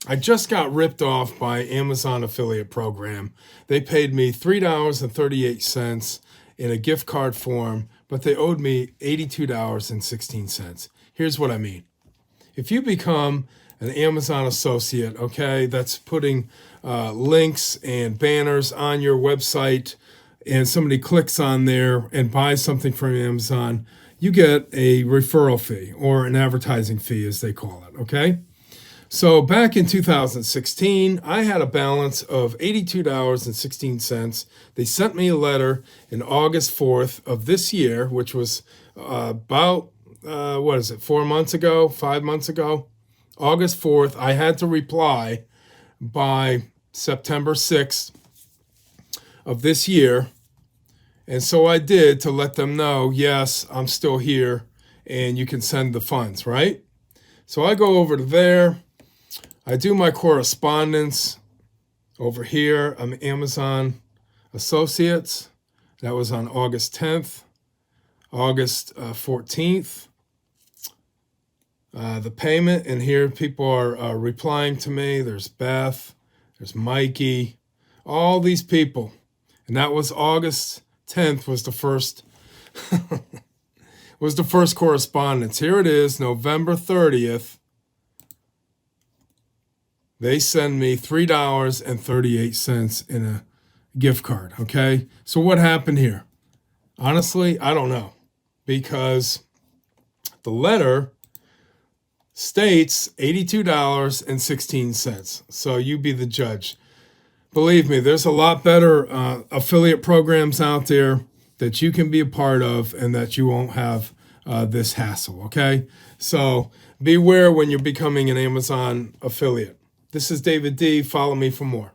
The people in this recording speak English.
I just got ripped off by Amazon affiliate program. They paid me $3.38 in a gift card form, but they owed me $82.16. Here's what I mean. If you become an Amazon associate, okay, that's putting links and banners on your website, and somebody clicks on there and buys something from Amazon, you get a referral fee or an advertising fee, as they call it, okay? So back in 2016, I had a balance of $82.16. They sent me a letter in August 4th of this year, which was about, 4 months ago, 5 months ago? August 4th, I had to reply by September 6th of this year. And so I did, to let them know, yes, I'm still here and you can send the funds, right? So I go over to there. I do my correspondence over here. I'm Amazon Associates. That was on August 10th, August 14th. The payment, and here people are replying to me. There's Beth, there's Mikey, all these people. And that was August 10th was the first was the first correspondence. Here it is, November 30th. They send me $3.38 in a gift card, okay? So what happened here? Honestly, I don't know, because the letter states $82.16. So you be the judge. Believe me, there's a lot better affiliate programs out there that you can be a part of and that you won't have this hassle, okay? So beware when you're becoming an Amazon affiliate. This is David D. Follow me for more.